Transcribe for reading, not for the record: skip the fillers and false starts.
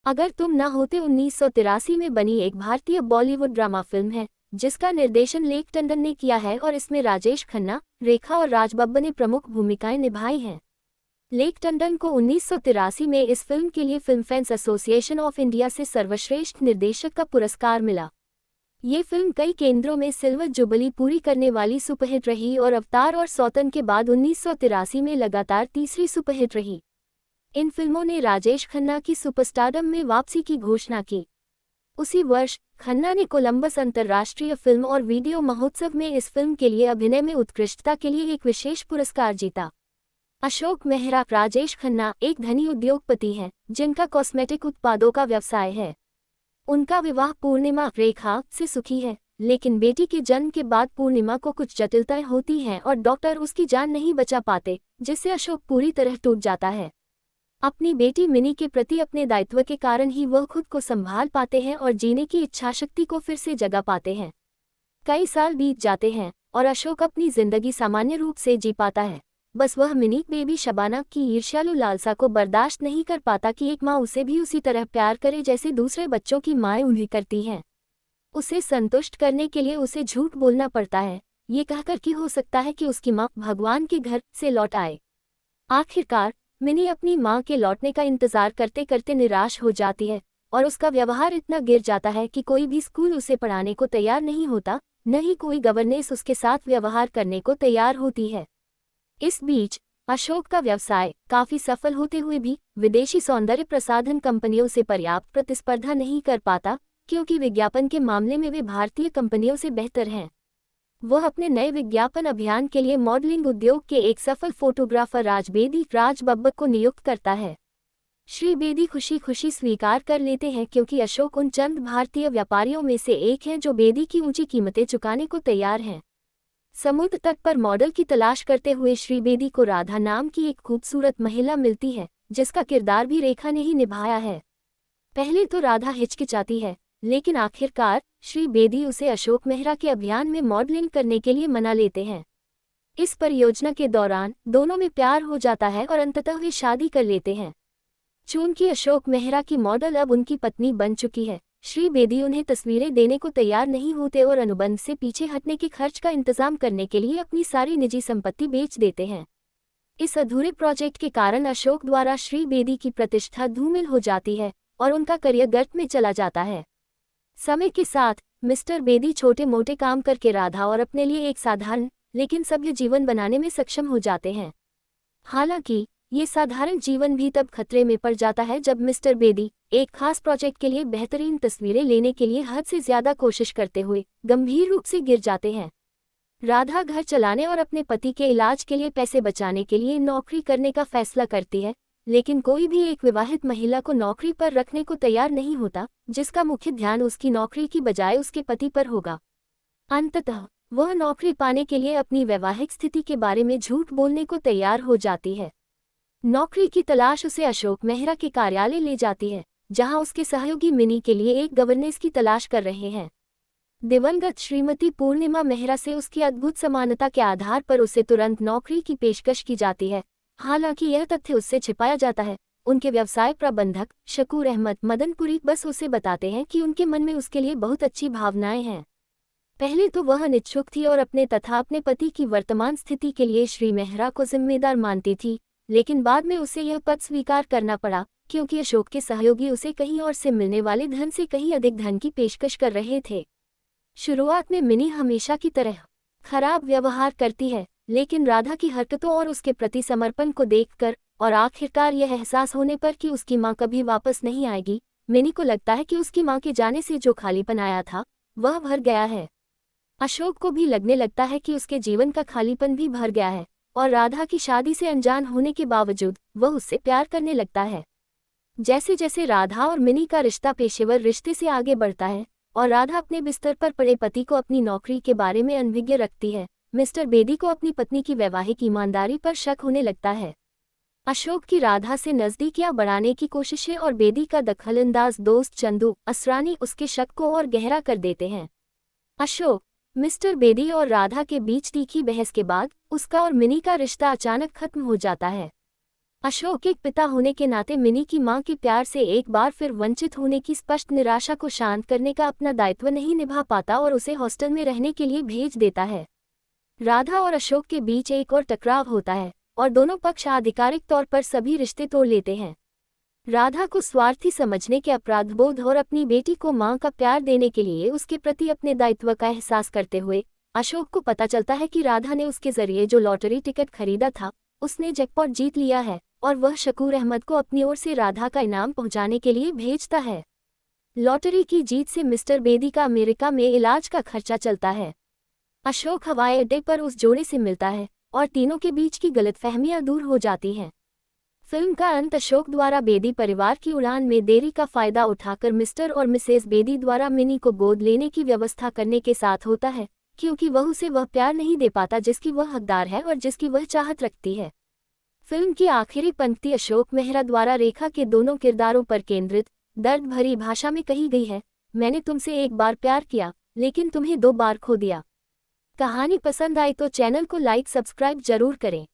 अगर तुम ना होते 1983 में बनी एक भारतीय बॉलीवुड ड्रामा फिल्म है जिसका निर्देशन लेक टंडन ने किया है और इसमें राजेश खन्ना, रेखा और राज बब्बर ने प्रमुख भूमिकाएं निभाई हैं। लेक टंडन को 1983 में इस फिल्म के लिए film fans association of India से सर्वश्रेष्ठ निर्देशक का पुरस्कार मिला। ये फिल्म कई केंद्रों में सिल्वर जुबली पूरी करने वाली सुपरहिट रही और अवतार और सौतन के बाद 1983 में लगातार तीसरी सुपरहिट रही। इन फिल्मों ने राजेश खन्ना की सुपरस्टारडम में वापसी की घोषणा की। उसी वर्ष खन्ना ने कोलंबस अंतर्राष्ट्रीय फिल्म और वीडियो महोत्सव में इस फिल्म के लिए अभिनय में उत्कृष्टता के लिए एक विशेष पुरस्कार जीता। अशोक मेहरा। राजेश खन्ना एक धनी उद्योगपति हैं जिनका कॉस्मेटिक उत्पादों का व्यवसाय है। उनका विवाह पूर्णिमा, रेखा से सुखी है, लेकिन बेटी के जन्म के बाद पूर्णिमा को कुछ जटिलताएं होती हैं और डॉक्टर उसकी जान नहीं बचा पाते, जिससे अशोक पूरी तरह टूट जाता है। अपनी बेटी मिनी के प्रति अपने दायित्व के कारण ही वह खुद को संभाल पाते हैं और जीने की इच्छाशक्ति को फिर से जगा पाते हैं। कई साल बीत जाते हैं और अशोक अपनी जिंदगी सामान्य रूप से जी पाता है। बस वह मिनी बेबी शबाना की ईर्ष्यालु लालसा को बर्दाश्त नहीं कर पाता कि एक माँ उसे भी उसी तरह प्यार करे जैसे दूसरे बच्चों की माएँ उन्हें करती हैं। उसे संतुष्ट करने के लिए उसे झूठ बोलना पड़ता है, ये कहकर कि हो सकता है कि उसकी माँ भगवान के घर से लौट आए। आखिरकार मिनी अपनी माँ के लौटने का इंतजार करते करते निराश हो जाती है और उसका व्यवहार इतना गिर जाता है कि कोई भी स्कूल उसे पढ़ाने को तैयार नहीं होता, न ही कोई गवर्नेंस उसके साथ व्यवहार करने को तैयार होती है। इस बीच अशोक का व्यवसाय काफी सफल होते हुए भी विदेशी सौंदर्य प्रसाधन कंपनियों से पर्याप्त प्रतिस्पर्धा नहीं कर पाता, क्योंकि विज्ञापन के मामले में वे भारतीय कंपनियों से बेहतर हैं। वह अपने नए विज्ञापन अभियान के लिए मॉडलिंग उद्योग के एक सफल फोटोग्राफर राज बब्बर को नियुक्त करता है। श्री बेदी खुशी खुशी स्वीकार कर लेते हैं, क्योंकि अशोक उन चंद भारतीय व्यापारियों में से एक हैं जो बेदी की ऊंची कीमतें चुकाने को तैयार हैं। समुद्र तट पर मॉडल की तलाश करते हुए श्री बेदी को राधा नाम की एक खूबसूरत महिला मिलती है, जिसका किरदार भी रेखा ने ही निभाया है। पहले तो राधा हिचकिचाती है, लेकिन आखिरकार श्री बेदी उसे अशोक मेहरा के अभियान में मॉडलिंग करने के लिए मना लेते हैं। इस परियोजना के दौरान दोनों में प्यार हो जाता है और अंततः वे शादी कर लेते हैं। चूंकि अशोक मेहरा की मॉडल अब उनकी पत्नी बन चुकी है, श्री बेदी उन्हें तस्वीरें देने को तैयार नहीं होते और अनुबंध से पीछे हटने के खर्च का इंतजाम करने के लिए अपनी सारी निजी संपत्ति बेच देते हैं। इस अधूरे प्रोजेक्ट के कारण अशोक द्वारा श्री बेदी की प्रतिष्ठा धूमिल हो जाती है और उनका करियर गर्त में चला जाता है। समय के साथ मिस्टर बेदी छोटे मोटे काम करके राधा और अपने लिए एक साधारण लेकिन सभ्य जीवन बनाने में सक्षम हो जाते हैं। हालांकि ये साधारण जीवन भी तब खतरे में पड़ जाता है जब मिस्टर बेदी एक खास प्रोजेक्ट के लिए बेहतरीन तस्वीरें लेने के लिए हद से ज्यादा कोशिश करते हुए गंभीर रूप से गिर जाते हैं। राधा घर चलाने और अपने पति के इलाज के लिए पैसे बचाने के लिए नौकरी करने का फैसला करती है, लेकिन कोई भी एक विवाहित महिला को नौकरी पर रखने को तैयार नहीं होता, जिसका मुख्य ध्यान उसकी नौकरी की बजाय उसके पति पर होगा। अंततः वह नौकरी पाने के लिए अपनी वैवाहिक स्थिति के बारे में झूठ बोलने को तैयार हो जाती है। नौकरी की तलाश उसे अशोक मेहरा के कार्यालय ले जाती है, जहां उसके सहयोगी मिनी के लिए एक गवर्नेंस की तलाश कर रहे हैं। दिवंगत श्रीमती पूर्णिमा मेहरा से उसकी अद्भुत समानता के आधार पर उसे तुरंत नौकरी की पेशकश की जाती है। हालांकि यह तथ्य उससे छिपाया जाता है। उनके व्यवसाय प्रबंधक शकूर अहमद मदनपुरी बस उसे बताते हैं कि उनके मन में उसके लिए बहुत अच्छी भावनाएं हैं। पहले तो वह अनिच्छुक थी और अपने तथा अपने पति की वर्तमान स्थिति के लिए श्री मेहरा को जिम्मेदार मानती थी, लेकिन बाद में उसे यह पद स्वीकार करना पड़ा, क्योंकि अशोक के सहयोगी उसे कहीं और से मिलने वाले धन से कहीं अधिक धन की पेशकश कर रहे थे। शुरुआत में मिनी हमेशा की तरह खराब व्यवहार करती है, लेकिन राधा की हरकतों और उसके प्रति समर्पण को देखकर और आखिरकार यह एहसास होने पर कि उसकी मां कभी वापस नहीं आएगी, मिनी को लगता है कि उसकी मां के जाने से जो खालीपन आया था वह भर गया है। अशोक को भी लगने लगता है कि उसके जीवन का खालीपन भी भर गया है और राधा की शादी से अनजान होने के बावजूद वह उससे प्यार करने लगता है। जैसे जैसे राधा और मिनी का रिश्ता पेशेवर रिश्ते से आगे बढ़ता है और राधा अपने बिस्तर पर पड़े पति को अपनी नौकरी के बारे में अनभिज्ञ रखती है, मिस्टर बेदी को अपनी पत्नी की वैवाहिक ईमानदारी पर शक होने लगता है। अशोक की राधा से नज़दीकियां बढ़ाने की कोशिशें और बेदी का दखलंदाज दोस्त चंदू असरानी उसके शक को और गहरा कर देते हैं। अशोक, मिस्टर बेदी और राधा के बीच तीखी बहस के बाद उसका और मिनी का रिश्ता अचानक खत्म हो जाता है। अशोक एक पिता होने के नाते मिनी की मां के प्यार से एक बार फिर वंचित होने की स्पष्ट निराशा को शांत करने का अपना दायित्व नहीं निभा पाता और उसे हॉस्टल में रहने के लिए भेज देता है। राधा और अशोक के बीच एक और टकराव होता है और दोनों पक्ष आधिकारिक तौर पर सभी रिश्ते तोड़ लेते हैं। राधा को स्वार्थी समझने के अपराधबोध और अपनी बेटी को मां का प्यार देने के लिए उसके प्रति अपने दायित्व का एहसास करते हुए अशोक को पता चलता है कि राधा ने उसके जरिए जो लॉटरी टिकट खरीदा था उसने जैकपॉट जीत लिया है और वह शकूर अहमद को अपनी ओर से राधा का इनाम पहुंचाने के लिए भेजता है। लॉटरी की जीत से मिस्टर बेदी का अमेरिका में इलाज का खर्चा चलता है। अशोक हवाई अड्डे पर उस जोड़े से मिलता है और तीनों के बीच की गलतफहमियां दूर हो जाती हैं। फिल्म का अंत अशोक द्वारा बेदी परिवार की उड़ान में देरी का फायदा उठाकर मिस्टर और मिसेस बेदी द्वारा मिनी को गोद लेने की व्यवस्था करने के साथ होता है, क्योंकि वह उसे वह प्यार नहीं दे पाता जिसकी वह हकदार है और जिसकी वह चाहत रखती है। फिल्म की आखिरी पंक्ति अशोक मेहरा द्वारा रेखा के दोनों किरदारों पर केंद्रित दर्द भरी भाषा में कही गई है, मैंने तुमसे एक बार प्यार किया लेकिन तुम्हें 2 बार खो दिया। कहानी पसंद आई तो चैनल को लाइक सब्सक्राइब जरूर करें।